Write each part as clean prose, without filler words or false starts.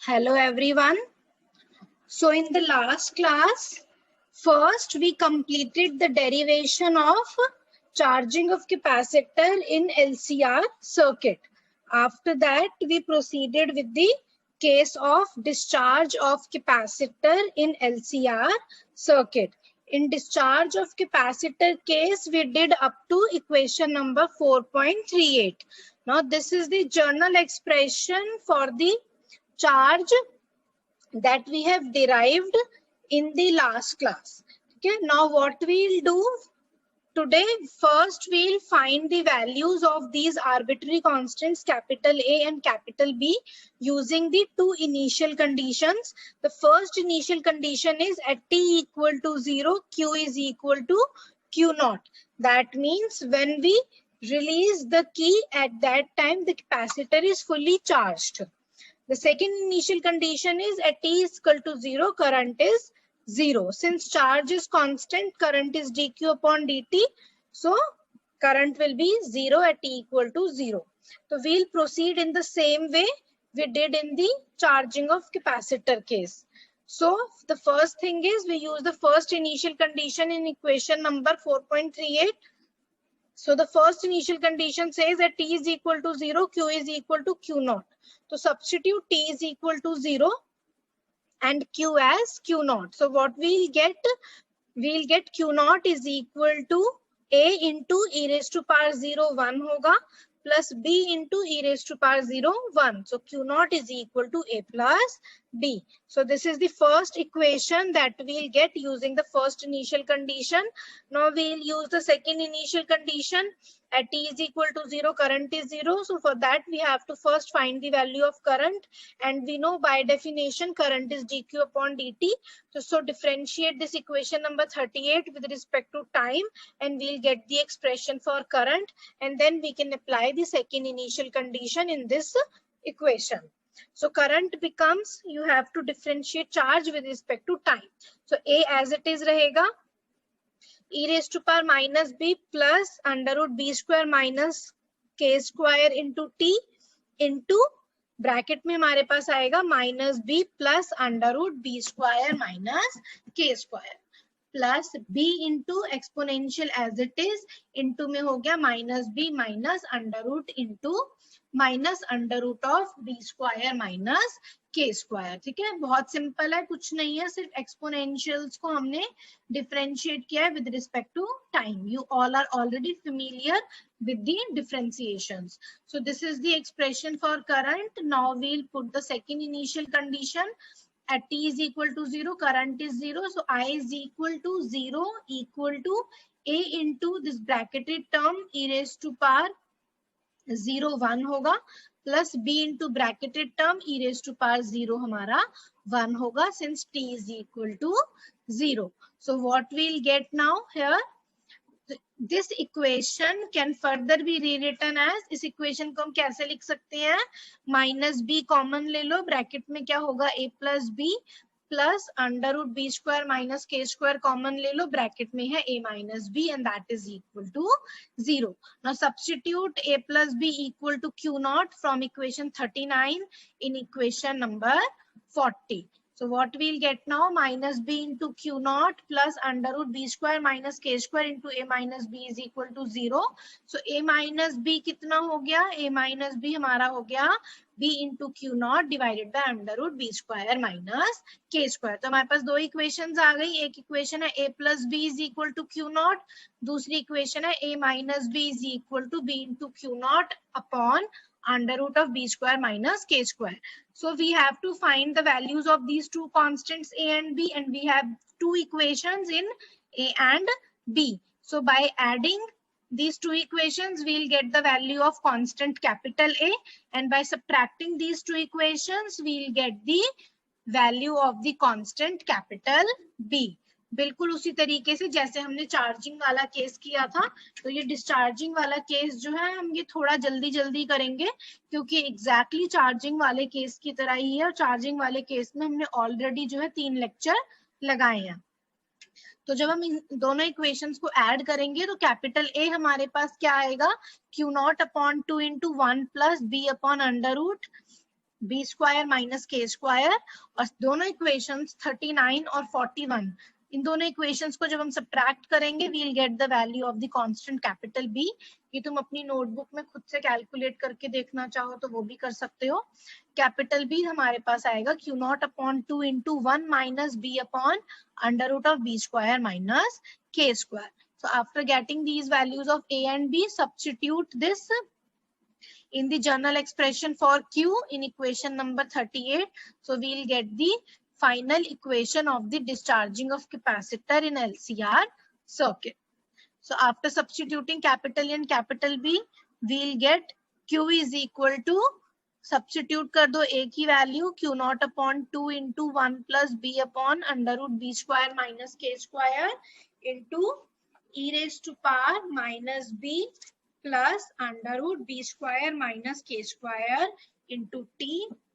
Hello everyone. So in the last class, first we completed the derivation of charging of capacitor in LCR circuit. After that, we proceeded with the case of discharge of capacitor in LCR circuit. In discharge of capacitor case, we did up to equation number 4.38. Now this is the general expression for the charge that we have derived in the last class. Okay, now what we'll do today, first we'll find the values of these arbitrary constants capital A and capital B using the two initial conditions. The first initial condition is at t equal to 0, q is equal to q naught. That means when we release the key, at that time the capacitor is fully charged. The second initial condition is at t is equal to 0, current is 0. Since charge is constant, current is dq upon dt. So current will be 0 at t equal to 0. So we'll proceed in the same way we did in the charging of capacitor case. So the first thing is we use the first initial condition in equation number 4.38. So the first initial condition says that t is equal to 0, q is equal to q naught. So substitute t is equal to 0 and q as q naught. So what we'll get q naught is equal to a into e raised to power 0 1 hoga plus b into e raised to power 0 1. So q naught is equal to a plus b. So this is the first equation that we'll get using the first initial condition. Now we'll use the second initial condition. At t is equal to 0, current is 0. So for that we have to first find the value of current, and we know by definition current is dq upon dt. So differentiate this equation number 38 with respect to time and we'll get the expression for current, and then we can apply the second initial condition in this equation. So current becomes, you have to differentiate charge with respect to time. So a as it is rahega, e raised to power minus b plus under root b square minus k square into t into bracket में हमारे पास आएगा minus B plus under root B square minus के square plus B into exponential as it is into में हो गया minus B minus under root into minus under root of B square minus के square. ठीक है, बहुत simple है, कुछ नहीं है, सिर्फ एक्सपोनेंशियल्स को हमने डिफरेंशिएट किया है with respect to time. You all are already familiar with the differentiations. So this is the expression for current. Now we'll put the second initial condition. At t is equal to 0, current is 0. So I is equal to 0 equal to a into this bracketed term e raised to power 0 1 होगा plus b into bracketed term e raised to power 0 हमारा 1 होगा since t is equal to 0. So what we'll get now here, this equation can further be rewritten as, इस equation को हम कैसे लिख सकते हैं, माइनस बी कॉमन ले लो, ब्रैकेट में क्या होगा a plus b plus under root B square minus के स्क्वायर कॉमन ले लो, ब्रैकेट में है a minus b and that is equal to 0. Now substitute a plus b equal to q nought from equation 39 in equation number 40. So what we'll get now, minus b into q naught plus under root b square minus k square into a minus b is equal to 0. So a minus b कितना हो गया, a minus b हमारा हो गया b into q naught divided by under root b square minus k square. तो हमारे पास दो equations आ गई. एक इक्वेशन है a plus b is equal to q naught, दूसरी इक्वेशन है a minus b is equal to b into q naught upon under root of b square minus k square. So we have to find the values of these two constants a and b, and we have two equations in a and b. So by adding these two equations, we'll get the value of constant capital A, and by subtracting these two equations, we'll get the value of the constant capital B. बिल्कुल उसी तरीके से जैसे हमने charging वाला case किया था. तो ये डिस्चार्जिंग वाला केस जो है हम ये थोड़ा जल्दी जल्दी करेंगे क्योंकि एग्जैक्टली चार्जिंग वाले केस की तरह ही है, और चार्जिंग वाले केस में हमने ऑलरेडी जो है 3 लेक्चर लगाए हैं. तो जब हम इन दोनों इक्वेशंस को ऐड करेंगे तो कैपिटल ए हमारे पास क्या आएगा, q nought upon 2 into 1 plus b upon under root B square minus के स्क्वायर, और दोनों इक्वेशंस 39 और 41, इन दोनों इक्वेशंस को जब हम सब्ट्रैक्ट करेंगे we will get the value of the constant capital B. ये तुम अपनी नोटबुक में खुद से कैलकुलेट करके देखना चाहो तो वो भी कर सकते हो। कैपिटल बी हमारे पास आएगा q nought upon 2 into 1 minus b upon under root of B square minus के square. So after getting these values of a and b, substitute this in the general expression for q in equation number 38. So we will get the final equation of the discharging of capacitor in LCR circuit. So after substituting capital A and capital B, we will get q is equal to, substitute कर दो a की value q naught upon 2 into 1 plus b upon under root b square minus k square into e raised to power minus b plus under root b square minus k square into t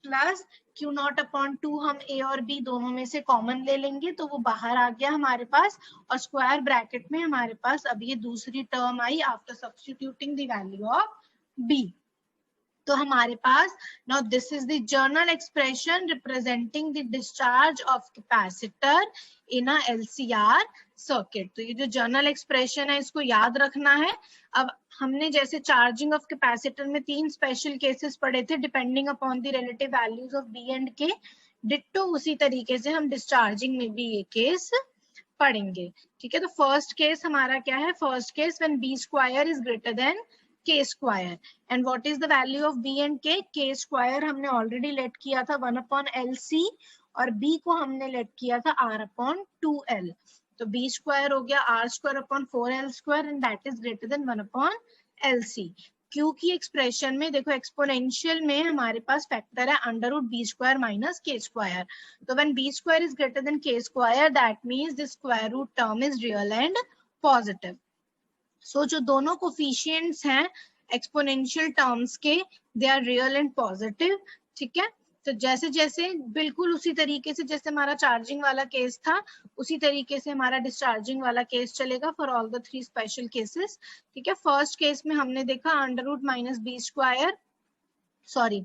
plus q naught upon 2, हम a और b दोनों में से common ले लेंगे तो वो बाहर आ गया हमारे पास, और स्क्वायर ब्रैकेट में हमारे पास अब ये दूसरी term I after substituting the value of b। तो हमारे पास now this is the general expression representing the discharge of capacitor in a LCR circuit। तो ये जो जनरल एक्सप्रेशन है इसको याद रखना है। अब हमने जैसे चार्जिंग ऑफ कैपेसिटर में 3 स्पेशल केसेस पढ़े थे depending upon the relative values of b and k, ditto उसी तरीके से हम डिस्चार्जिंग में भी ये केस पढ़ेंगे। ठीक है, तो फर्स्ट केस हमारा क्या है, first case when B square is greater than k square, and what is the value of b and k square हमने already let किया था 1 upon LC, और b को हमने let किया था r upon 2l, तो b square हो गया r square upon 4l square and that is greater than 1 upon LC। q की एक्सप्रेशन में देखो एक्सपोनेंशियल में हमारे पास फैक्टर है under root B square minus के स्क्वायर, तो when B square is greater than के square that means the square root term is real and positive. So जो दोनों कोफिशिएंट्स हैं एक्सपोनेंशियल टर्म्स के they are real and positive. ठीक है, तो जैसे जैसे बिल्कुल उसी तरीके से जैसे हमारा चार्जिंग वाला केस था उसी तरीके से हमारा डिस्चार्जिंग वाला केस चलेगा for all the 3 special cases. ठीक है, फर्स्ट केस में हमने देखा under root minus B square, sorry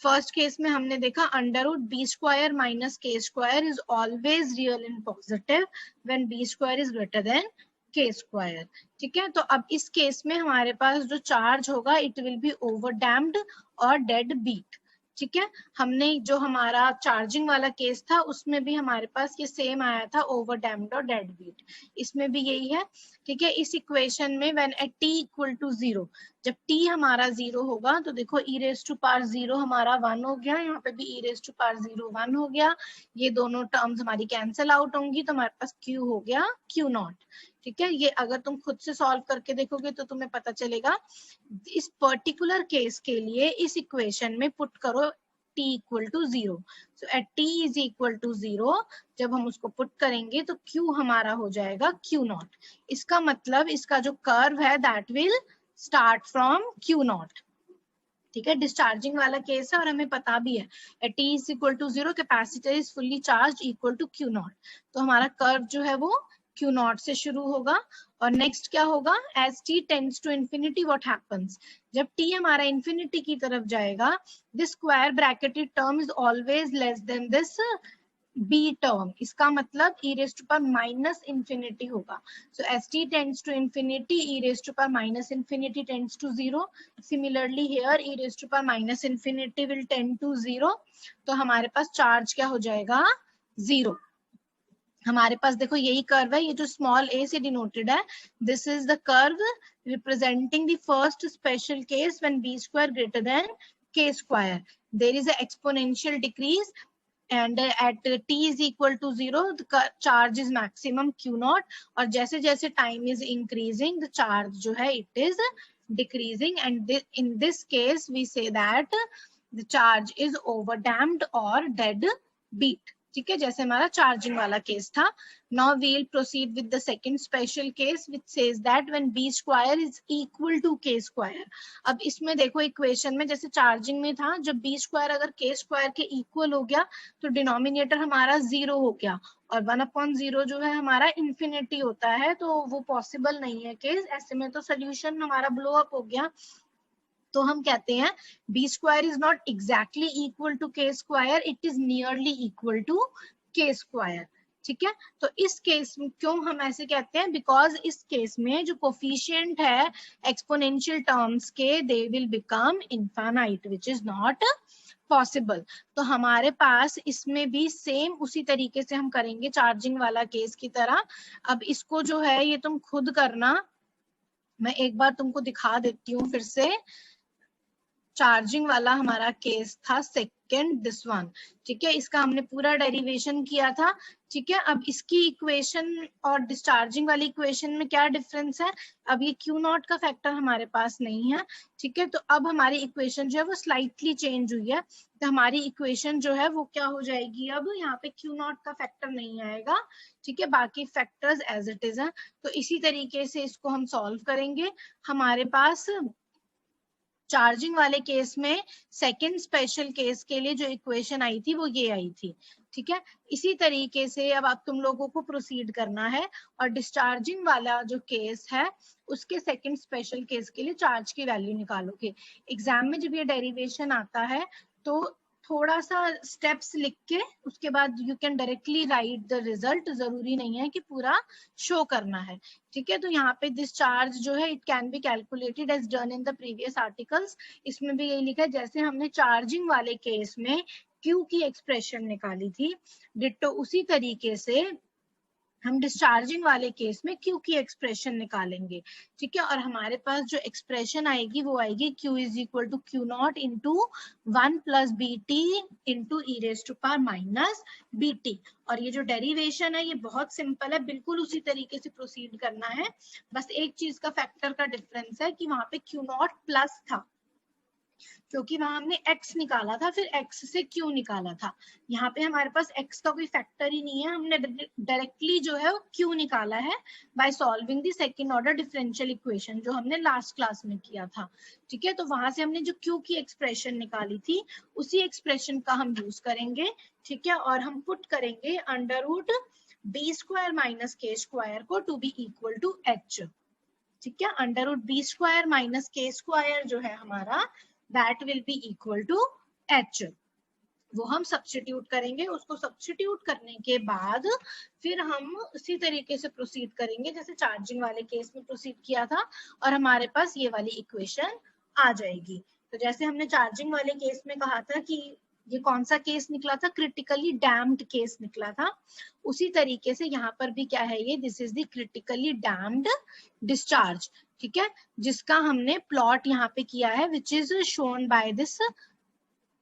first case में हमने देखा under root B square minus के square is always real and positive when B square is greater than के स्क्वायर। ठीक है, तो अब इस केस में हमारे पास जो चार्ज होगा it will be over damped और डेड बीट। ठीक है, हमने जो हमारा चार्जिंग वाला केस था उसमें भी हमारे पास ये सेम आया था ओवर डैम्प्ड और डेड बीट, इसमें भी यही है। ठीक है, इस इक्वेशन में when at t equal to 0, जब t हमारा 0 होगा तो देखो e रेज टू पावर 0 हमारा 1 हो गया, यहाँ पे भी e रेज टू पावर 0 1 हो गया, ये दोनों टर्म्स हमारी कैंसिल आउट होंगी तो हमारे पास q हो गया q नॉट। ठीक है, ये अगर तुम खुद से सॉल्व करके देखोगे तो तुम्हें पता चलेगा। इस पर्टिकुलर केस के लिए इस इक्वेशन में पुट करो t equal to 0, so at t is equal to 0 जब हम उसको पुट करेंगे तो q हमारा हो जाएगा q नॉट। इसका मतलब इसका जो कर्व है that will start from q naught. ठीक है, डिस्चार्जिंग वाला केस है और हमें पता भी है at t is equal to 0 capacitor is fully charge equal to q not, तो हमारा कर्व जो है वो q नॉट से शुरू होगा। और नेक्स्ट क्या होगा, as t tends to infinity what happens, जब t हमारा इंफिनिटी की तरफ जाएगा this square bracketed term is always less than this b term, इसका मतलब e raise to power minus infinity होगा। So as t tends to infinity e raise to power minus infinity tends to 0, similarly here e raise to power minus infinity will tend to 0, तो हमारे पास charge क्या हो जाएगा 0। हमारे पास देखो यही curve है, ये जो स्मॉल a से डिनोटेड है this is the curve representing the first special case when b square greater than k square, there is a exponential decrease and at t is equal to 0 the charge is maximum q naught, और जैसे जैसे time is increasing the charge जो है it is decreasing, and in this case we say that the charge is over damped or dead beat। ठीक है, जैसे हमारा charging वाला केस था। Now we will proceed with the second special case which says that when b square is equal to k square. अब इसमें देखो equation में जैसे चार्जिंग में था जब b स्क्वायर अगर k स्क्वायर के इक्वल हो गया तो डिनोमिनेटर हमारा 0 हो गया और 1/0 जो है हमारा इंफिनिटी होता है, तो वो पॉसिबल नहीं है केस, ऐसे में तो सोल्यूशन हमारा ब्लो अप हो गया। तो हम कहते हैं B square is not exactly equal to K square, it is nearly equal to K square. ठीक है, तो इस केस में क्यों हम ऐसे कहते हैं, बिकॉज इस केस में जो कोफिशिएंट है एक्सपोनेंशियल टर्म्स के, they will become infinite which is not possible. तो हमारे पास इसमें भी सेम उसी तरीके से हम करेंगे चार्जिंग वाला केस की तरह। अब इसको जो है ये तुम खुद करना, मैं एक बार तुमको दिखा देती हूँ फिर से। चार्जिंग वाला हमारा केस था सेकंड, दिस वन। ठीक है, इसका हमने पूरा डेरिवेशन किया था। ठीक है, अब इसकी इक्वेशन और डिस्चार्जिंग वाली इक्वेशन में क्या डिफरेंस है, अब ये क्यू नॉट का फैक्टर हमारे पास नहीं है। ठीक है, तो अब हमारी इक्वेशन जो है वो स्लाइटली चेंज हुई है। तो हमारी इक्वेशन जो है वो क्या हो जाएगी, अब यहाँ पे क्यू नॉट का फैक्टर नहीं आएगा। ठीक है, बाकी फैक्टर्स एज इट इज है। तो इसी तरीके से इसको हम सॉल्व करेंगे। हमारे पास चार्जिंग वाले केस में सेकंड स्पेशल केस के लिए जो इक्वेशन आई थी वो ये आई थी। ठीक है, इसी तरीके से अब आप तुम लोगों को प्रोसीड करना है और डिस्चार्जिंग वाला जो केस है उसके सेकंड स्पेशल केस के लिए चार्ज की वैल्यू निकालोगे। एग्जाम में जब ये डेरिवेशन आता है तो थोड़ा सा स्टेप्स लिख के उसके बाद you can directly right the result, जरूरी नहीं है कि पूरा शो करना है। ठीक है, तो यहाँ पे दिस चार्ज जो है it can be calculated as done in the previous articles. इसमें भी यही लिखा है जैसे हमने चार्जिंग वाले केस में क्यू की एक्सप्रेशन निकाली थी, डिट्टो उसी तरीके से हम डिस्चार्जिंग वाले केस में क्यू की एक्सप्रेशन निकालेंगे। ठीक है, और हमारे पास जो एक्सप्रेशन आएगी वो आएगी q is equal to q nought into 1 plus b t into e raise to power minus b t. और ये जो डेरिवेशन है ये बहुत सिंपल है, बिल्कुल उसी तरीके से प्रोसीड करना है। बस एक चीज का फैक्टर का डिफरेंस है कि वहां पे क्यू नॉट प्लस था क्योंकि वहां हमने x निकाला था, फिर x से q निकाला था। यहाँ पे हमारे पास x का कोई फैक्टर ही नहीं है, हमने डायरेक्टली जो है q निकाला है by solving the second order differential equation जो हमने लास्ट क्लास में किया था। ठीक है, तो वहां से हमने जो q की एक्सप्रेशन निकाली थी उसी एक्सप्रेशन का हम यूज करेंगे। ठीक है, और हम पुट करेंगे under root B square minus के स्क्वायर को to be equal to h। ठीक है, under root B square minus के स्क्वायर जो है हमारा that will be equal to h, वो हम सब्स्टिट्यूट करेंगे। उसको सब्स्टिट्यूट करने के बाद फिर हम उसी तरीके से प्रोसीड करेंगे जैसे चार्जिंग वाले केस में प्रोसीड किया था और हमारे पास ये वाली इक्वेशन आ जाएगी। तो जैसे हमने चार्जिंग वाले केस में कहा था कि ये कौन सा केस निकला था, क्रिटिकली डैम्ड केस निकला था, उसी तरीके से यहाँ पर भी क्या है ये, this is the critically damped discharge. ठीक है, जिसका हमने प्लॉट यहाँ पे किया है which is shown by this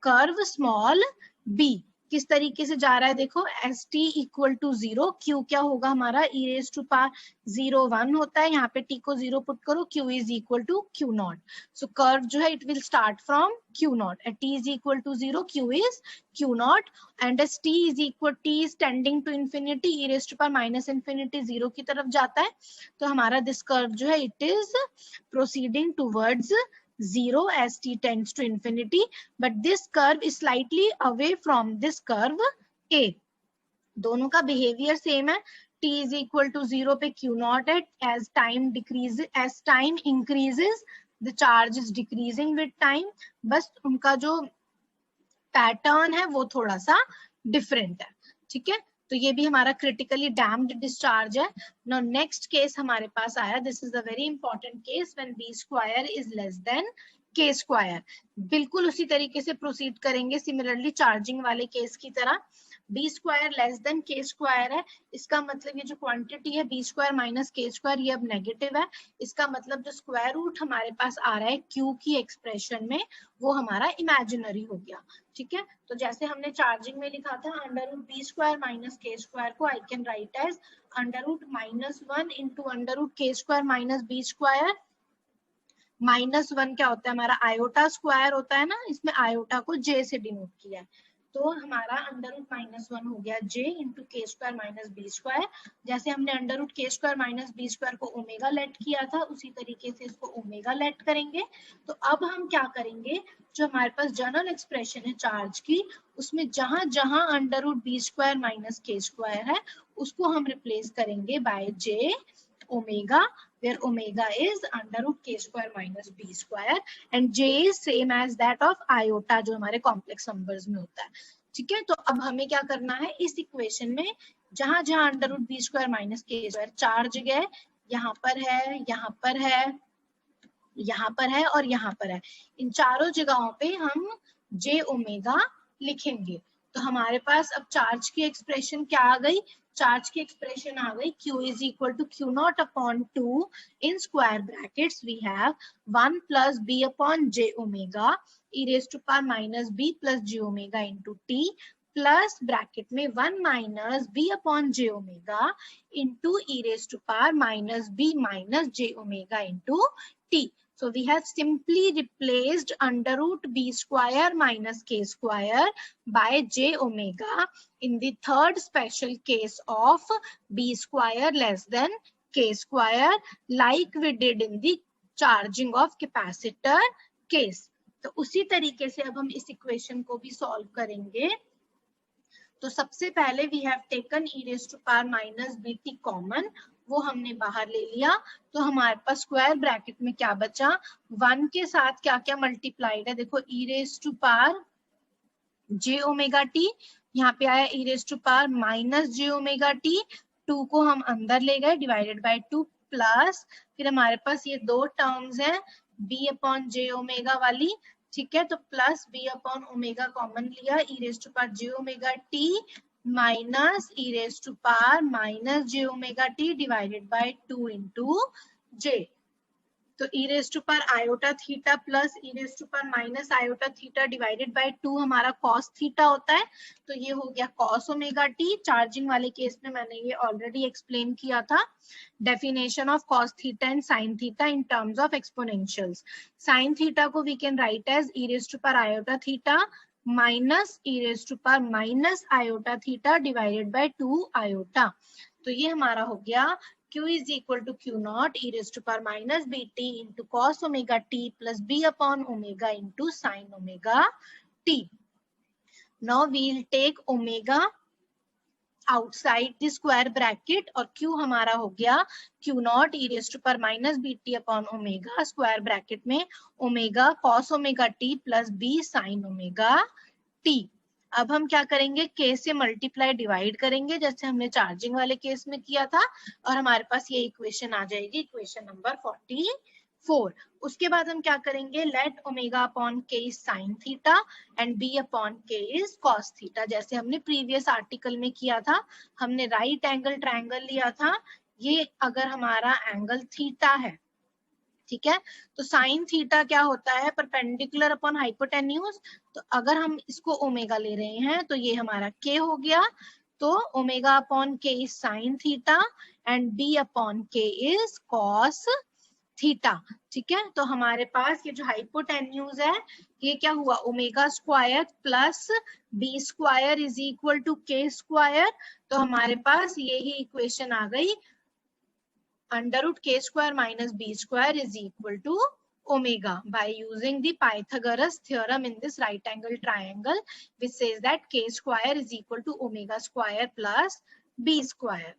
curve small b। किस तरीके से जा रहा है देखो, as t equal to 0, q क्या होगा हमारा ई रेज टू पावर 0 1 होता है, यहाँ पे टी को 0 पुट करो, q is equal to q nought. So curve जो है it will start from q nought at t is equal to 0, q is q nought and as t is equal, t is tending to infinity, e raise to power minus infinity 0 की तरफ जाता है। तो हमारा this curve जो है it is proceeding towards 0 as t tends to infinity, but this curve is slightly away from this curve A। दोनों का behavior same है, t is equal to 0 पे q naught है, as time decreases, as time increases the charge is decreasing with time, बस उनका जो pattern है वो थोड़ा सा डिफरेंट है। ठीक है, तो ये भी हमारा क्रिटिकली डैम्ड डिस्चार्ज है। नाउ नेक्स्ट केस हमारे पास आया, this is a very important case when B square is less than के स्क्वायर। बिल्कुल उसी तरीके से प्रोसीड करेंगे सिमिलरली चार्जिंग वाले केस की तरह। बी स्क्वायर लेस देन के स्क्वायर है, इसका मतलब ये जो क्वांटिटी है बी स्क्वायर माइनस के स्क्वायर ये अब नेगेटिव है, इसका मतलब जो स्क्वायर रूट हमारे पास आ रहा है क्यू की एक्सप्रेशन में वो हमारा इमेजिनरी हो गया। ठीक है, तो जैसे हमने चार्जिंग में लिखा था under root B square minus के स्क्वायर को I can write as under root -1 into under root k square minus B square. -1 क्या होता है हमारा आयोटा स्क्वायर होता है ना, इसमें आयोटा को जे से डिनोट किया है, तो हमारा अंडर रूट -1 हो गया जे इंटू के स्क्वायर माइनस बी स्क्वायर। जैसे हमने under root k square minus B square को ओमेगा लेट किया था उसी तरीके से इसको ओमेगा लेट करेंगे। तो अब हम क्या करेंगे, जो हमारे पास जनरल एक्सप्रेशन है चार्ज की उसमें जहां जहां under root B square minus के स्क्वायर है उसको हम रिप्लेस करेंगे by j omega, where omega is under root k square minus b square and j is same as that of iota जो हमारे कॉम्प्लेक्स नंबर्स में होता है। ठीक है, तो अब हमें क्या करना है, इस इक्वेशन में जहां जहां under root B square minus के स्क्वायर चार जगह, यहाँ पर है, यहाँ पर है, यहाँ पर है और यहाँ पर है, इन चारों जगहों पे हम j ओमेगा लिखेंगे। तो हमारे पास अब चार्ज की एक्सप्रेशन क्या आ गई, चार्ज की एक्सप्रेशन आ गई q is equal to q nought upon 2 in square brackets we have 1 plus b upon j omega e raise to power minus b plus j omega into t plus bracket में 1 minus b upon j omega into e raise to power minus b minus j omega into t. So we have simply replaced under root b square minus k square by j omega in the third special case of b square less than k square, like we did in the charging of capacitor case. तो उसी तरीके से अब हम इस equation को भी solve करेंगे। तो सबसे पहले we have taken e raise to power minus b t common, वो हमने बाहर ले लिया, तो हमारे पास स्क्वायर ब्रैकेट में क्या बचा, 1 के साथ क्या क्या मल्टीप्लाइड है, देखो e raise to power j omega t, यहाँ पे आया e raise to power minus j omega t, 2 को हम अंदर ले गए डिवाइडेड बाय 2 प्लस, फिर हमारे पास ये दो टर्म्स हैं b अपॉन j ओमेगा वाली, ठीक है, तो plus b upon omega common लिया, e raise to power j omega t minus e raise to power minus j omega t divided by 2 into j। तो e raise to power iota theta plus e raise to power minus iota theta divided by 2 हमारा cos theta होता है, तो ये हो गया cos omega T. Charging वाले case में मैंने ये ऑलरेडी एक्सप्लेन किया था, definition of cos theta and sin theta in terms of exponentials. sin theta को we can write as e raise to power iota theta minus e raise to power minus iota theta divided by 2 iota. तो ये हमारा हो गया q is equal to q naught e raised to power minus bt into cos omega t plus b upon omega into sin omega t. Now we'll take omega outside the square bracket और q हमारा हो गया q naught e raised to power minus bt upon omega square bracket में omega cos omega t plus b sin omega t. अब हम क्या करेंगे, k से मल्टीप्लाई डिवाइड करेंगे जैसे हमने चार्जिंग वाले केस में किया था, और हमारे पास ये इक्वेशन आ जाएगी, इक्वेशन नंबर 44। उसके बाद हम क्या करेंगे, let omega upon k is sine theta and b upon k is cos theta, जैसे हमने प्रीवियस आर्टिकल में किया था, हमने राइट एंगल ट्रायंगल लिया था, ये अगर हमारा एंगल थीटा है, ठीक है, तो साइन थीटा क्या होता है, परपेंडिकुलर अपॉन हाइपोटेन्यूज, तो अगर हम इसको ओमेगा ले रहे हैं तो ये हमारा k हो गया, तो omega upon k is sine theta and b upon k is cos theta. ठीक है, तो हमारे पास ये जो हाइपोटेन्यूज है ये क्या हुआ, omega square plus b square is equal to k square, तो हमारे पास यही इक्वेशन आ गई, under root k square minus b square is equal to omega by using the Pythagoras theorem in this right angle triangle, which says that k square is equal to omega square plus b square.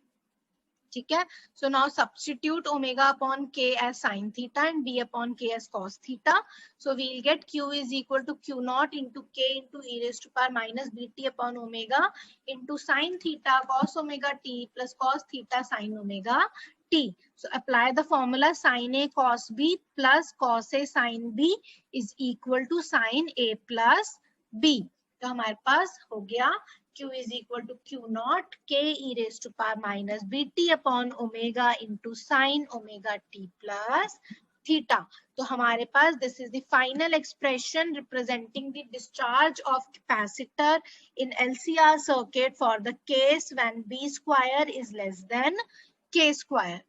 ठीक है, so now substitute omega upon k as sin theta and b upon k as cos theta. So we'll get q is equal to q naught into k into e raised to power minus bt upon omega into sin theta cos omega t plus cos theta sin omega t. So apply the formula, sin a cos b plus cos a sin b is equal to sin a plus b. तो हमारे पास हो गया q is equal to q naught k e raised to power minus bt upon omega into sin omega t plus theta. तो हमारे पास this is the final expression representing the discharge of capacitor in LCR circuit for the case when b square is less than k square.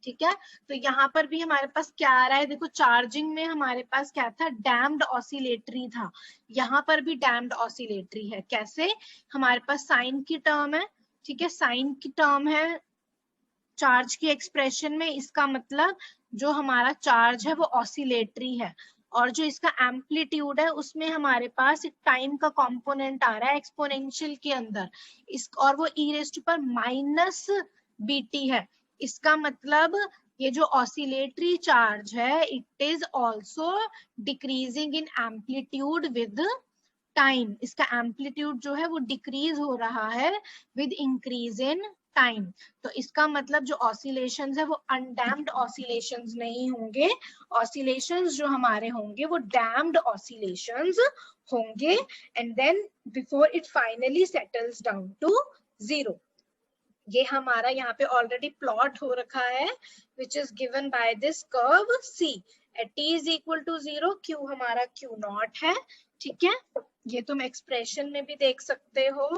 ठीक है, तो यहाँ पर भी हमारे पास क्या आ रहा है, देखो चार्जिंग में हमारे पास क्या था, डैम्ड ऑसिलेटरी था, यहाँ पर भी डैम्ड ऑसिलेटरी है। कैसे, हमारे पास साइन की टर्म है, ठीक है, साइन की टर्म है चार्ज की एक्सप्रेशन में, इसका मतलब जो हमारा चार्ज है वो ऑसिलेटरी है, और जो इसका एम्पलीट्यूड है उसमें हमारे पास एक टाइम का कंपोनेंट आ रहा है एक्सपोनेंशियल के अंदर, इस और वो e raise to power minus b t है, इसका मतलब ये जो ऑसिलेटरी चार्ज है it is also decreasing in amplitude with time. इसका एम्पलीट्यूड जो है वो डिक्रीज हो रहा है विद इंक्रीज इन टाइम। तो इसका मतलब जो ऑसिलेशंस है वो अनडैम्प्ड ऑसिलेशंस नहीं होंगे, ऑसिलेशंस जो हमारे होंगे वो डैम्प्ड ऑसिलेशंस होंगे, and then before it finally settles down to zero. ये हमारा यहाँ पे ऑलरेडी प्लॉट हो रखा है which is given by this curve C at t is equal to 0, Q हमारा Q नॉट है, ठीक है। ये तुम एक्सप्रेशन में भी देख सकते हो,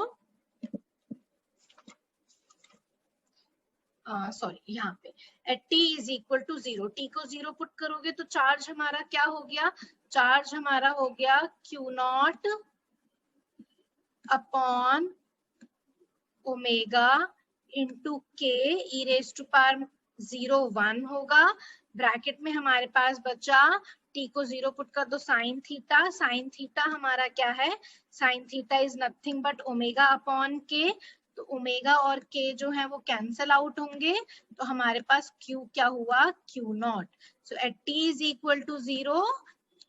सॉरी यहाँ पे at t is equal to 0, t को 0 पुट करोगे तो चार्ज हमारा क्या हो गया, चार्ज हमारा हो गया Q nought upon omega into के ई रेज टू पावर 0 1 होगा। ब्रैकेट में हमारे पास बचा t को 0 पुट कर दो साइन थीटा, साइन थीटा हमारा क्या है, sine theta is nothing but omega upon के, तो ओमेगा और के जो है वो कैंसल आउट होंगे, तो हमारे पास q क्या हुआ, q nought. So at t is equal to 0,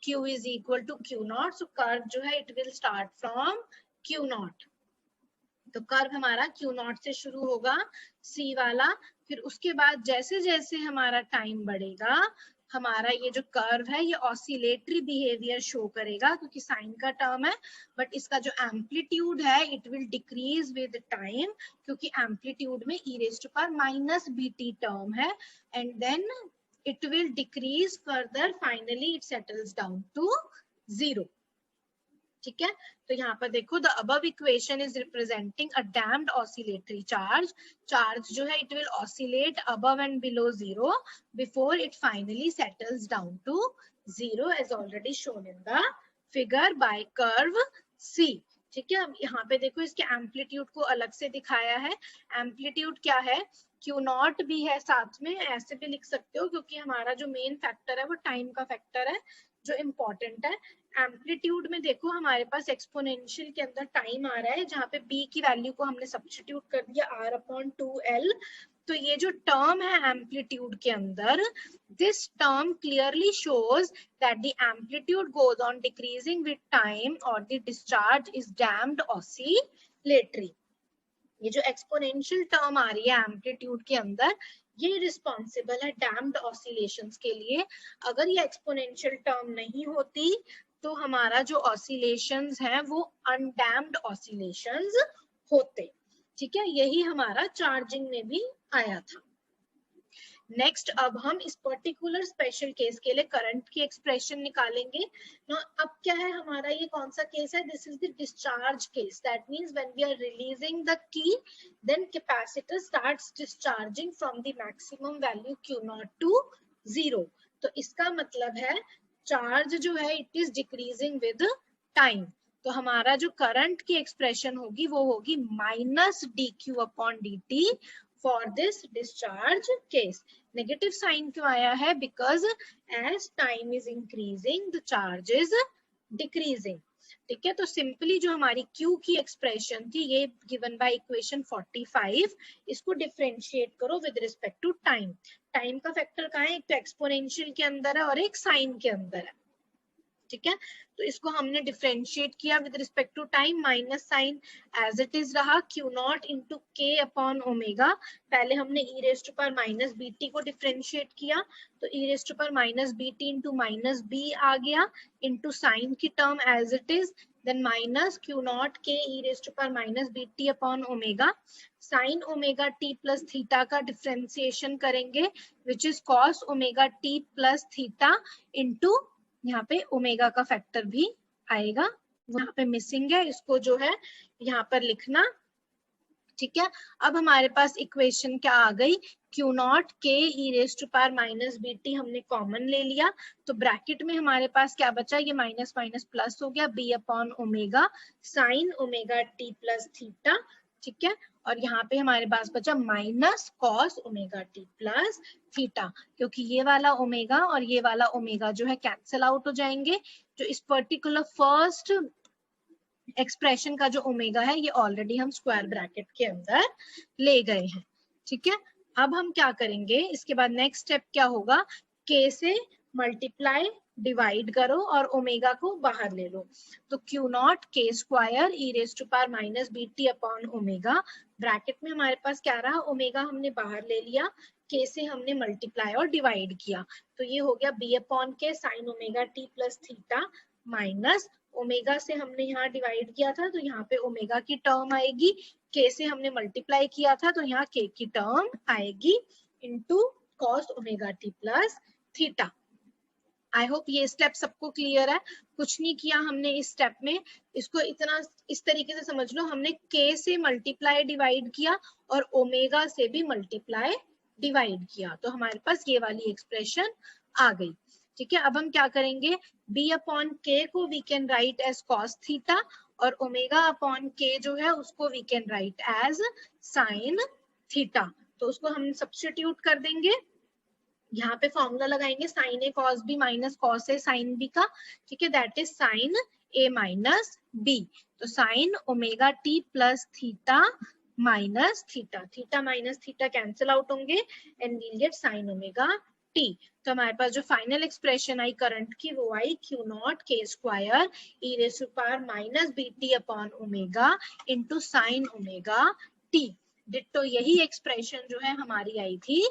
q is equal to q nought. So curve जो है it will start from q not. तो कर्व हमारा Q नॉट से शुरू होगा C वाला, फिर उसके बाद जैसे जैसे हमारा टाइम बढ़ेगा हमारा ये जो कर्व है ये ऑसिलेटरी बिहेवियर शो करेगा, क्योंकि साइन का टर्म है, बट इसका जो एम्पलीट्यूड है it will decrease with time, क्योंकि एम्पलीट्यूड में e raise to power minus bt term है, and then it will decrease further, finally it settles down to 0, ठीक है। तो यहाँ पर देखो the above equation is representing a damped oscillatory charge, charge जो है it will oscillate above and below 0 before it finally settles down to 0 as already shown in the figure by curve C, ठीक है। अब यहाँ पे देखो इसके amplitude को अलग से दिखाया है, एम्पलीट्यूड क्या है, Q नॉट भी है साथ में, ऐसे भी लिख सकते हो, क्योंकि हमारा जो मेन फैक्टर है वो टाइम का फैक्टर है जो इम्पोर्टेंट है। एम्पलीट्यूड में देखो हमारे पास एक्सपोनेंशियल के अंदर टाइम आ रहा है, जहाँ पे b की वैल्यू को हमने सब्स्टिट्यूट कर दिया r अपॉन 2l, तो ये जो टर्म है एम्पलीट्यूड के अंदर, this term clearly shows that the amplitude goes on decreasing with time और the discharge is damped oscillatory. ये जो एक्सपोनेंशियल टर्म आ रही है एम्पलीट्यूड के अंदर ये रिस्पॉन्सिबल है डैम्प्ड ऑसिलेशंस के लिए। अगर ये एक्सपोनेंशियल टर्म नहीं होती तो हमारा जो ऑसिलेशंस है वो अनडैम्प्ड ऑसिलेशंस होते, ठीक है। यही हमारा चार्जिंग में भी आया था। नेक्स्ट अब हम इस पर्टिकुलर स्पेशल केस के लिए करंट की एक्सप्रेशन निकालेंगे ना। अब क्या है हमारा, ये कौन सा केस है, this is the discharge case, that means when we are releasing the key then capacitor starts discharging from the maximum value Q nought to 0। तो इसका मतलब है चार्ज जो है it is decreasing with time, तो हमारा जो करंट की एक्सप्रेशन होगी वो होगी minus dq upon dt for this discharge case। Negative sign क्यों आया है, because as time is increasing the charge is decreasing, ठीक है। तो सिंपली जो हमारी Q की एक्सप्रेशन थी ये गिवन बाय इक्वेशन 45, इसको डिफरेंशिएट करो with respect to time. Time का फैक्टर कहाँ है, एक तो एक्सपोनेंशियल के अंदर है और एक साइन के अंदर है, ठीक है। तो इसको हमने डिफरेंशिएट किया with respect to time, minus sine as it is रहा, Q nought into K upon omega. पहले हमने e raise to power minus BT को डिफरेंशिएट किया, तो e raise to power minus BT into minus B आ गया, into sine की term as it is, then minus Q nought K e raise to power minus BT upon omega, sine omega T plus theta का differentiation करेंगे which is cos omega T plus theta into यहाँ पे omega का factor भी आएगा, वो यहाँ पे मिसिंग है, इसको जो है यहाँ पर लिखना, ठीक है। अब हमारे पास इक्वेशन क्या आ गई, Q nought K e raise to power minus BT हमने कॉमन ले लिया, तो ब्रैकेट में हमारे पास क्या बचा, ये माइनस माइनस प्लस हो गया, b upon omega sine omega T plus theta, ठीक है। और यहाँ पे हमारे पास बचा minus cos omega T plus theta, क्योंकि ये वाला ओमेगा और ये वाला ओमेगा जो है कैंसिल आउट हो जाएंगे। जो इस पर्टिकुलर फर्स्ट एक्सप्रेशन का जो ओमेगा है ये ऑलरेडी हम स्क्वायर ब्रैकेट के अंदर ले गए हैं, ठीक है। अब हम क्या करेंगे, इसके बाद नेक्स्ट स्टेप क्या होगा, k से मल्टीप्लाई डिवाइड करो और ओमेगा को बाहर ले लो, तो q nought k square e raise to power minus b t upon omega, bracket में हमारे पास क्या रहा, ओमेगा हमने बाहर ले लिया, k से हमने मल्टीप्लाई और डिवाइड किया, तो ये हो गया b अपॉन के sine omega t plus theta minus omega से हमने यहाँ डिवाइड किया था तो यहाँ पे ओमेगा की टर्म आएगी, k से हमने मल्टीप्लाई किया था तो यहाँ k की टर्म आएगी into cos omega t plus theta. I hope ये स्टेप सबको क्लियर है, कुछ नहीं किया हमने इस स्टेप में, इसको इतना इस तरीके से समझ लो, हमने k से मल्टीप्लाई डिवाइड किया और ओमेगा से भी मल्टीप्लाई डिवाइड किया, तो हमारे पास ये वाली एक्सप्रेशन आ गई। ठीक है, अब हम क्या करेंगे, b अपॉन k को we can write as cos theta और ओमेगा अपॉन k जो है उसको we can write as sine theta, तो उसको हम सब्स्टिट्यूट कर देंगे, यहाँ पे फॉर्मूला लगाएंगे sine A cos B minus cos A sine B का, ठीक है, that is sine A minus B, तो sine omega T plus theta minus theta, theta minus theta cancel out होंगे and we'll get sine omega T, तो हमारे पास जो final expression I current की वो I q nought k square e raise to power minus b t upon omega into sine omega t, ditto यही expression जो है हमारी आई थी,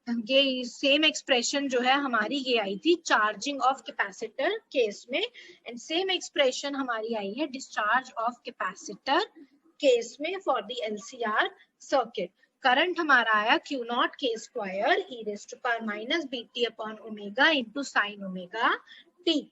ये सेम एक्सप्रेशन जो है हमारी ये आई थी चार्जिंग ऑफ कैपेसिटर केस में, एंड सेम एक्सप्रेशन हमारी आई है डिस्चार्ज ऑफ कैपेसिटर केस में for the LCR circuit. Current हमारा आया q nought k square e raise to power minus b t upon omega into sine omega t.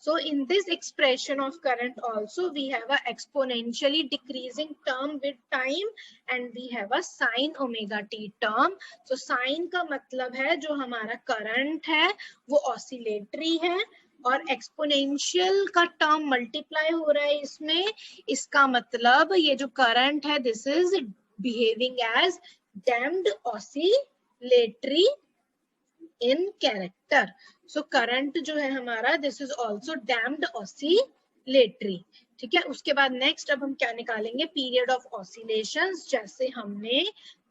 So in this expression of current also we have a exponentially decreasing term with time and we have a sin omega t term. So sin का मतलब है जो हमारा current है वो oscillatory है और exponential का term multiply हो रहा है इसमें, इसका मतलब ये जो current है this is behaving as damped oscillatory in character. So current जो है हमारा this is also damped oscillatory, ठीक है। उसके बाद नेक्स्ट अब हम क्या निकालेंगे, पीरियड ऑफ ऑसिलेशंस, जैसे हमने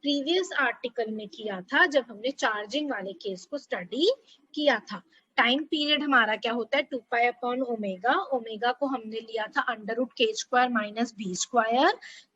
प्रीवियस आर्टिकल में किया था जब हमने चार्जिंग वाले केस को स्टडी किया था। टाइम पीरियड हमारा क्या होता है 2 पाई अपॉन ओमेगा, ओमेगा को हमने लिया था under root k square minus B square,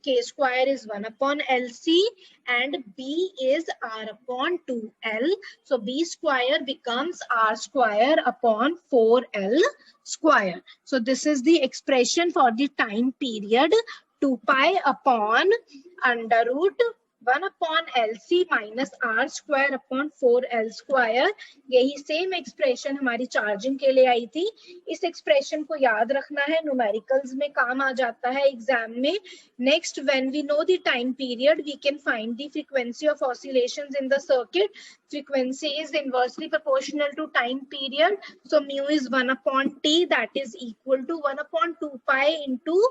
k square is 1 upon L C and b is R upon 2l, so b square becomes r square upon 4l square. So this is the expression for the time period 2 pi upon under root 1 upon LC minus R square upon 4L square। यही same expression हमारी charging के लिए आई थी, इस expression को याद रखना है, न्यूमेरिकल्स में काम आ जाता है एग्जाम में। Next, when we know the time period we can find the frequency of oscillations in the circuit, frequency is inversely proportional to time period, so mu is 1 upon t, that is equal to 1 upon 2 pi into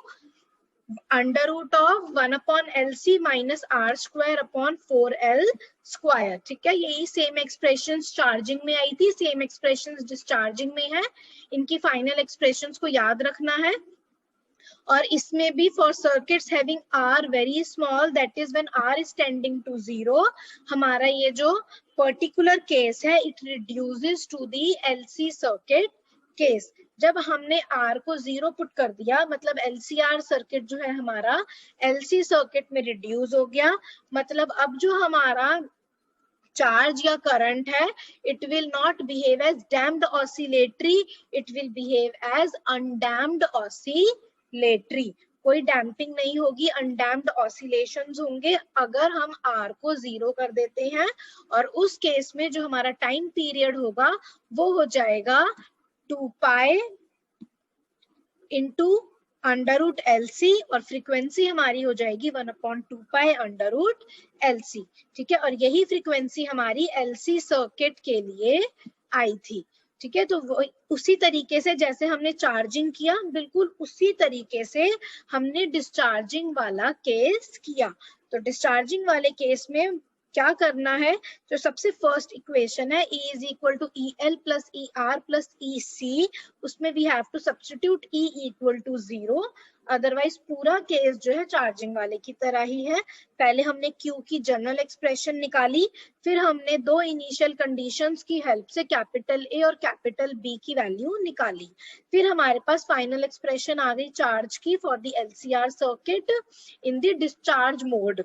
under root of 1 upon LC minus R square upon 4L square, ठीक है। यही same expressions charging में आई थी, same expressions discharging में है, इनकी final expressions को याद रखना है। और इसमें भी for circuits having R very small, that is when R is tending to 0, हमारा ये जो पर्टिकुलर केस है it reduces to the LC circuit case. जब हमने R को 0 पुट कर दिया मतलब LCR सर्किट जो है हमारा LC सर्किट में रिड्यूस हो गया, मतलब अब जो हमारा चार्ज या करंट है it will not behave as damped oscillatory, it will behave as undamped oscillatory, कोई डैम्पिंग नहीं होगी, अनडैम्प्ड ऑसिलेशंस होंगे अगर हम R को 0 कर देते हैं, और उस केस में जो हमारा टाइम पीरियड होगा वो हो जाएगा 2 pi into under root LC और फ्रीक्वेंसी हमारी हो जाएगी 1 upon 2 pi under root LC, ठीक है। और यही फ्रीक्वेंसी हमारी LC सर्किट के लिए आई थी, ठीक है। तो वो उसी तरीके से जैसे हमने चार्जिंग किया बिल्कुल उसी तरीके से हमने डिस्चार्जिंग वाला केस किया। तो डिस्चार्जिंग वाले केस में क्या करना है, जो सबसे फर्स्ट इक्वेशन है E is equal to EL plus ER plus EC, उसमें we have to substitute E equal to 0। Otherwise पूरा केस जो है चार्जिंग वाले की तरह ही है। पहले हमने Q की जनरल एक्सप्रेशन निकाली, फिर हमने दो इनिशियल कंडीशंस की हेल्प से कैपिटल A और कैपिटल B की वैल्यू निकाली। फिर हमारे पास फाइनल एक्सप्रेशन आ गई चार्ज की for the LCR circuit in the discharge mode.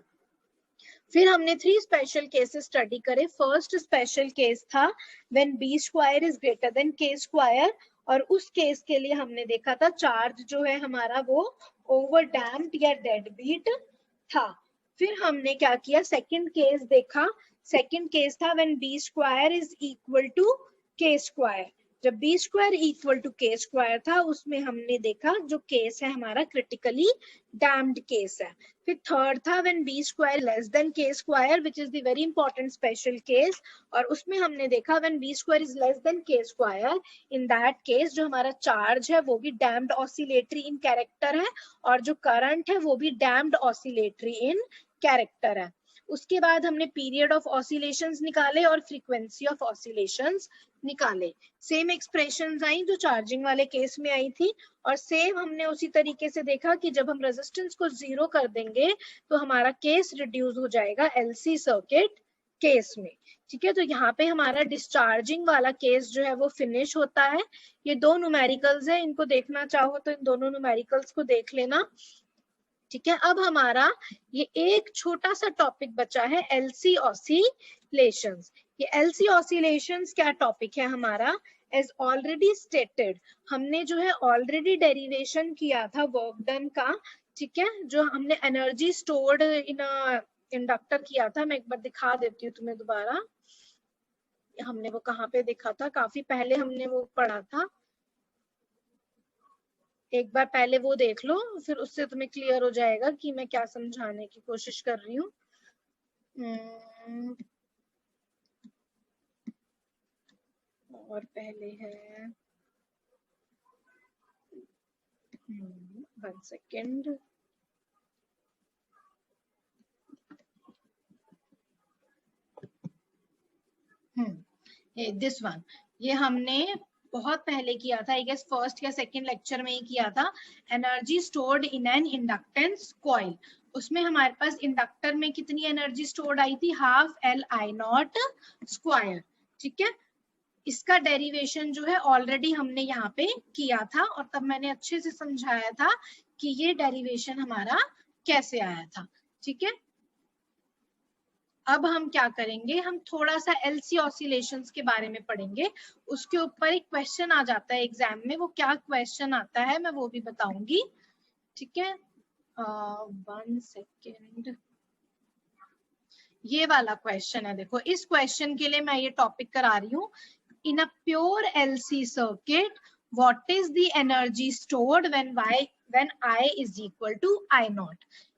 फिर हमने 3 स्पेशल केसेस स्टडी करे। फर्स्ट स्पेशल केस था when B square is greater than K square, और उस केस के लिए हमने देखा था चार्ज जो है हमारा वो ओवर डैम्प्ड या डेड बीट था। फिर हमने क्या किया, सेकंड केस देखा। सेकंड केस था when B square is equal to K square. जब B square equal to K square था, उसमें हमने देखा जो केस है हमारा क्रिटिकली डैम्प्ड केस है। फिर थर्ड था when B square less than K square which is the very important special case, और उसमें हमने देखा when B square is less then K square, in that case जो हमारा चार्ज है वो भी डैम्प्ड ऑसिलेटरी इन कैरेक्टर है, और जो करंट है वो भी डैम्प्ड ऑसिलेटरी इन कैरेक्टर है। उसके बाद हमने पीरियड ऑफ ऑसिलेशंस निकाले और फ्रीक्वेंसी ऑफ ऑसिलेशंस निकाले। सेम एक्सप्रेशंस आई जो चार्जिंग वाले केस में आई थी, और सेम हमने उसी तरीके से देखा कि जब हम रेजिस्टेंस को 0 कर देंगे तो हमारा केस रिड्यूस हो जाएगा LC सर्किट केस में। ठीक है, तो यहाँ पे हमारा डिस्चार्जिंग वाला केस जो है वो फिनिश होता है। ये दो न्यूमेरिकल्स है, इनको देखना चाहो तो इन दोनों न्यूमेरिकल्स को देख लेना। ठीक है, अब हमारा ये एक छोटा सा टॉपिक बचा है LC ऑसिलेशंस। ये LC ऑसिलेशंस क्या टॉपिक है हमारा, एज ऑलरेडी स्टेटेड, हमने जो है ऑलरेडी डेरिवेशन किया था वर्क डन का। ठीक है, जो हमने एनर्जी स्टोर्ड इन इंडक्टर किया था, मैं एक बार दिखा देती हूँ तुम्हें दोबारा। हमने वो कहाँ पे देखा था, काफी पहले हमने वो पढ़ा था, एक बार पहले वो देख लो, फिर उससे तुम्हें क्लियर हो जाएगा कि मैं क्या समझाने की कोशिश कर रही हूँ। और पहले है 1 सेकेंड, दिस वन, ये हमने बहुत पहले किया था, आई गेस फर्स्ट या सेकंड लेक्चर में ही किया था। Energy stored in an inductance coil, उसमें हमारे पास इंडक्टर में कितनी एनर्जी स्टोर्ड आई थी, हाफ LI0 स्क्वायर। ठीक है, इसका डेरिवेशन जो है ऑलरेडी हमने यहाँ पे किया था, और तब मैंने अच्छे से समझाया था कि ये डेरिवेशन हमारा कैसे आया था। ठीक है, अब हम क्या करेंगे, हम थोड़ा सा LC ऑसिलेशंस के बारे में पढ़ेंगे। उसके ऊपर एक क्वेश्चन आ जाता है एग्जाम में, वो क्या क्वेश्चन आता है मैं वो भी बताऊंगी। ठीक है, 1 सेकेंड, ये वाला क्वेश्चन है, देखो इस क्वेश्चन के लिए मैं ये टॉपिक करा रही हूँ। In a pure LC circuit what is the energy stored when I is equal to I0?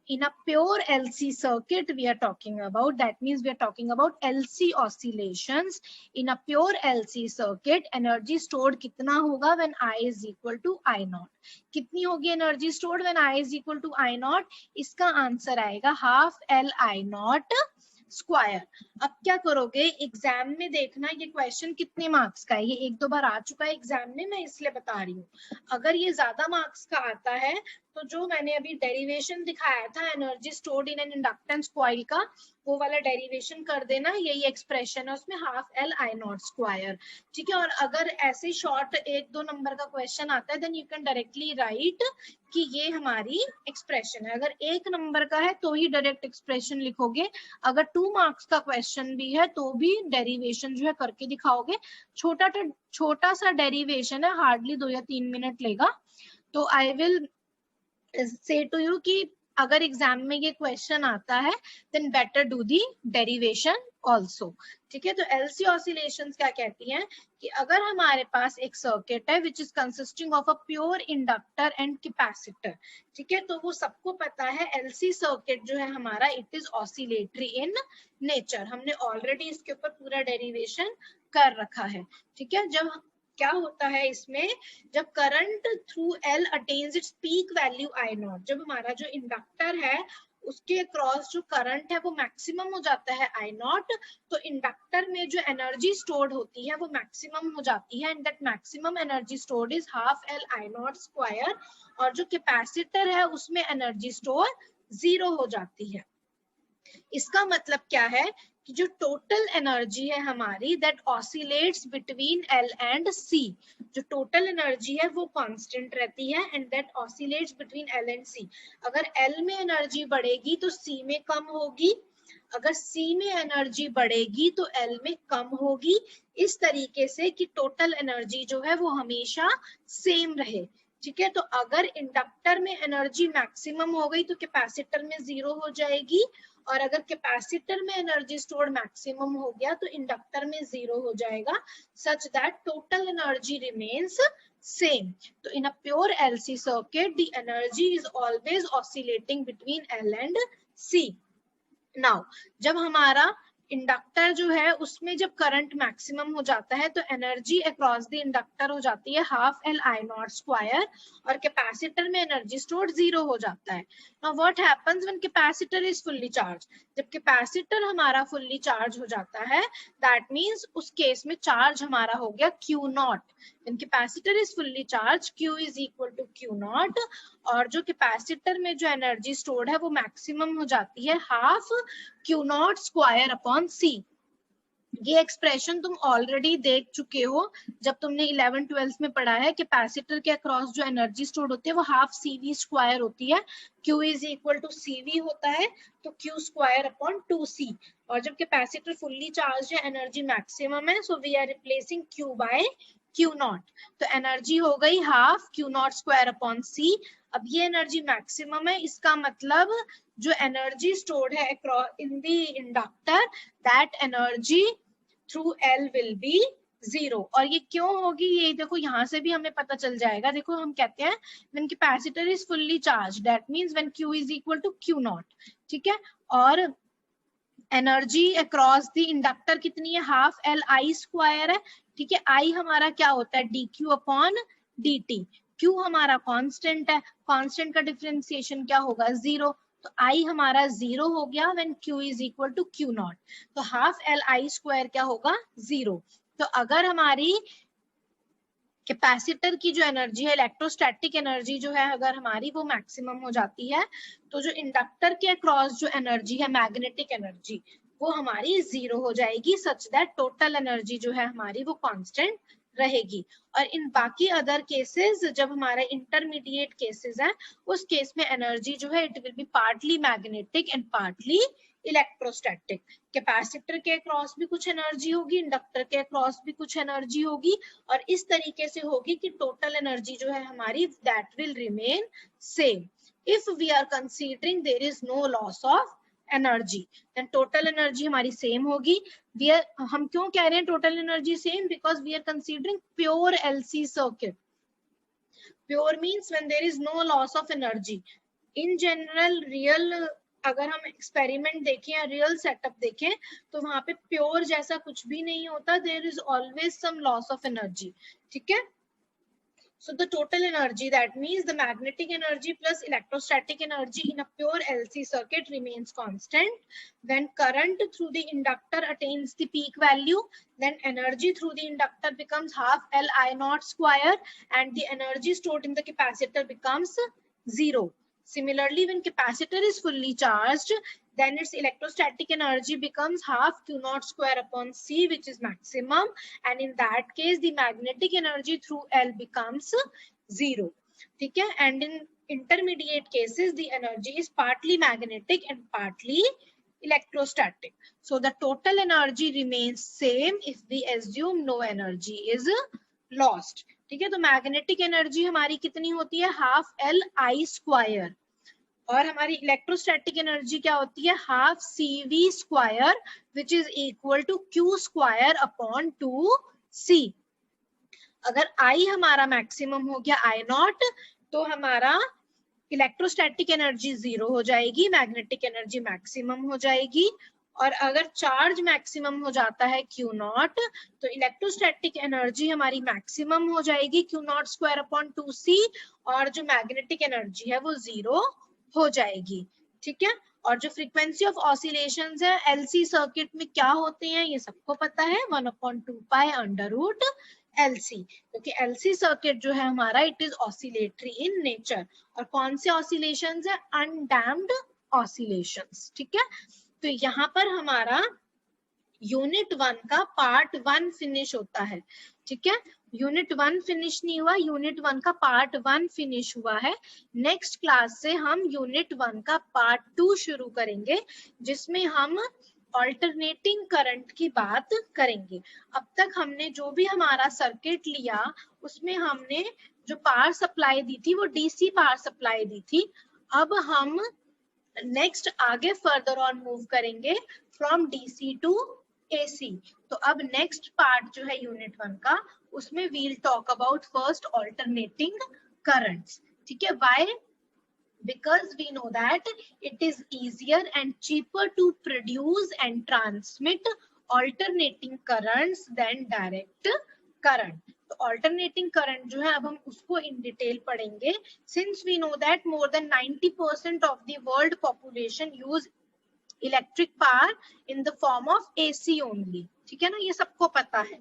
In a pure LC circuit we are talking about, that means we are talking about LC oscillations. In a pure LC circuit energy stored कितना होगा when I is equal to I0? कितनी होगी energy stored when I is equal to I0? इसका answer आएगा half LI0 square. अब क्या करोगे, exam में देखना ये क्वेश्चन कितने मार्क्स का है, ये 1-2 बार आ चुका है एग्जाम में, मैं इसलिए बता रही हूँ। अगर ये ज्यादा मार्क्स का आता है तो जो मैंने अभी डेरिवेशन दिखाया था energy stored in an inductance coil का, वो वाला डेरिवेशन कर देना, यही एक्सप्रेशन है उसमें, हाफ LI0 स्क्वायर। ठीक है, और अगर ऐसे शॉर्ट 1-2 नंबर का क्वेश्चन आता है then you can directly write कि ये हमारी एक्सप्रेशन है। अगर 1 नंबर का है तो ही डायरेक्ट एक्सप्रेशन लिखोगे, अगर 2 मार्क्स का क्वेश्चन भी है तो भी डेरिवेशन जो है करके दिखाओगे। छोटा सा डेरिवेशन है, हार्डली 2 या 3 मिनट लेगा। तो I will say to you कि अगर एग्जाम में ये क्वेश्चन आता है then better do the derivation also. ठीक है, तो LC ऑसिलेशंस क्या कहती हैं कि अगर हमारे पास एक सर्किट है which is consisting of a pure inductor and capacitor, ठीक है, तो वो सबको पता है LC सर्किट जो है हमारा it is oscillatory in nature. हमने ऑलरेडी इसके ऊपर पूरा डेरिवेशन कर रखा है। ठीक है, जब क्या होता है इसमें, जब current through L attains its peak value I0, जब हमारा जो इंडक्टर है उसके अक्रॉस जो करंट है वो मैक्सिमम हो जाता है I नॉट, तो इंडक्टर में जो एनर्जी स्टोर्ड होती है वो मैक्सिमम हो जाती है, and that maximum energy stored is half L I naught square, और जो कैपेसिटर है उसमें एनर्जी स्टोर 0 हो जाती है। इसका मतलब क्या है कि जो टोटल एनर्जी है हमारी that oscillates between L and C, जो टोटल एनर्जी है वो कांस्टेंट रहती है, and that oscillates between L and C। अगर L में एनर्जी बढ़ेगी तो C में कम होगी, अगर C में एनर्जी बढ़ेगी तो L में कम होगी, इस तरीके से कि टोटल एनर्जी जो है वो हमेशा सेम रहे। ठीक है, तो अगर इंडक्टर में एनर्जी मैक्सिमम हो गई तो कैपेसिटर में 0 हो जाएगी, और अगर कैपेसिटर में एनर्जी स्टोर्ड मैक्सिमम हो गया तो इंडक्टर में 0 हो जाएगा, such that total energy remains same. तो in a pure LC circuit the energy is always oscillating between L and C। Now जब हमारा इंडक्टर जो है उसमें जब करंट मैक्सिमम हो जाता है तो एनर्जी अक्रॉस द इंडक्टर हो जाती है half L I naught square, और कैपेसिटर में एनर्जी स्टोर्ड 0 हो जाता है। Now what happens when capacitor is fully charge, जब कैपेसिटर हमारा फुल्ली चार्ज हो जाता है दैट मींस उस केस में चार्ज हमारा हो गया Q naught. When capacitor is fully charge Q is equal to Q naught, और जो कैपेसिटर में जो एनर्जी स्टोर्ड है वो मैक्सिमम हो जाती है half Q naught square upon C। ये एक्सप्रेशन तुम ऑलरेडी देख चुके हो जब तुमने 11-12 में पढ़ा है, कैपेसिटर के अक्रॉस जो एनर्जी स्टोर्ड होती है वो हाफ CV स्क्वायर होती है, Q is equal to CV होता है तो Q स्क्वायर अपॉन 2C, और जब कैपेसिटर फुल्ली चार्ज है एनर्जी मैक्सिमम है, so we are replacing Q by Q not, तो एनर्जी हो गई half Q naught square upon C। अब ये एनर्जी मैक्सिमम है, इसका मतलब जो एनर्जी स्टोर्ड है in the inductor that energy through L will be 0। और ये क्यों होगी ये देखो यहाँ से भी हमें पता चल जाएगा। देखो हम कहते हैं when capacitor is fully charge that means when Q is equal to Q naught, ठीक है, और एनर्जी अक्रॉस द इंडक्टर कितनी है हाफ L I स्क्वायर है, ठीक है, I हमारा क्या होता है dQ अपॉन dt, Q हमारा कांस्टेंट है, कांस्टेंट का डिफरेंशिएशन क्या होगा 0, तो I हमारा 0 हो गया when Q is equal to Q not, तो हाफ L I स्क्वायर क्या होगा 0। तो अगर हमारी कैपेसिटर की जो एनर्जी है इलेक्ट्रोस्टैटिक एनर्जी जो है अगर हमारी वो मैक्सिमम हो जाती है तो जो इंडक्टर के अक्रॉस जो एनर्जी है मैग्नेटिक एनर्जी वो हमारी 0 हो जाएगी, सच दैट टोटल एनर्जी जो है हमारी वो कांस्टेंट रहेगी। और इन बाकी अदर केसेस जब हमारा इंटरमीडिएट केसेस है उस केस में एनर्जी जो है it will be partly magnetic and partly electrostatic. Capacitor के अक्रॉस भी कुछ एनर्जी होगी, इंडक्टर के अक्रॉस भी कुछ एनर्जी होगी, और इस तरीके से होगी कि टोटल एनर्जी जो है हमारी that will remain same. If we are considering there is no loss of energy then total energy हमारी सेम होगी। हम क्यों कह रहे हैं total energy same, because we are considering pure LC circuit. Pure means when there is no loss of energy. In general real अगर हम experiment देखें या रियल सेटअप देखें तो वहां पे प्योर जैसा कुछ भी नहीं होता, there is always some loss of energy, ठीक है। So the total energy, that means the magnetic energy plus electrostatic energy in a pure LC circuit remains constant. When current through the inductor attains the peak value, then energy through the inductor becomes half L I naught square and the energy stored in the capacitor becomes 0. Similarly, when capacitor is fully charged, then its electrostatic energy becomes half Q naught square upon C, which is maximum, and in that case the magnetic energy through L becomes 0, ठीक है, and in intermediate cases the energy is partly magnetic and partly electrostatic. So the total energy remains same if we assume no energy is lost, ठीक है। तो magnetic energy हमारी कितनी होती है half L I square, और हमारी electrostatic energy क्या होती है half CV square which is equal to Q square upon 2C। अगर I हमारा मैक्सिमम हो गया I नॉट तो हमारा इलेक्ट्रोस्टैटिक एनर्जी 0 हो जाएगी, मैग्नेटिक एनर्जी मैक्सिमम हो जाएगी, और अगर चार्ज मैक्सिमम हो जाता है Q नॉट तो इलेक्ट्रोस्टैटिक एनर्जी हमारी मैक्सिमम हो जाएगी Q naught square upon 2C, और जो मैग्नेटिक एनर्जी है वो 0 हो जाएगी, ठीक है। और जो फ्रीक्वेंसी ऑफ ऑसिलेशंस है एलसी सर्किट में क्या होते हैं ये सबको पता है, 1/2 पाई अंडर रूट एलसी, क्योंकि एलसी सर्किट जो है हमारा it is oscillatory in nature. और कौन से ऑसिलेशंस है, अनडैम्प्ड ऑसिलेशंस, ठीक है। तो यहाँ पर हमारा यूनिट 1 का पार्ट 1 फिनिश होता है, ठीक है। यूनिट 1 फिनिश नहीं हुआ, यूनिट 1 का पार्ट 1 फिनिश हुआ है। नेक्स्ट क्लास से हम यूनिट 1 का पार्ट 2 शुरू करेंगे, जिसमें हम ऑल्टरनेटिंग करंट की बात करेंगे। अब तक हमने जो भी हमारा सर्किट लिया उसमें हमने जो पावर सप्लाई दी थी वो डीसी पावर सप्लाई दी थी। अब हम नेक्स्ट आगे फर्दर ऑन मूव करेंगे फ्रॉम डीसी टू एसी। तो अब नेक्स्ट पार्ट जो है यूनिट 1 का, उसमें we'll talk about first alternating currents, ठीक है। Why? because we know that it is easier and cheaper to produce and transmit alternating currents than direct current. तो alternating current जो है अब हम उसको in detail पढ़ेंगे, since we know that more than 90% of the world population use electric power in the form of AC only, ठीक है ना, ये सबको पता है,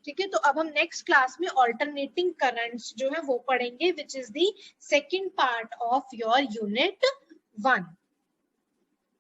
ठीक है। तो अब हम नेक्स्ट क्लास में ऑल्टरनेटिंग करंट्स जो है वो पढ़ेंगे, which is the second part of your unit 1।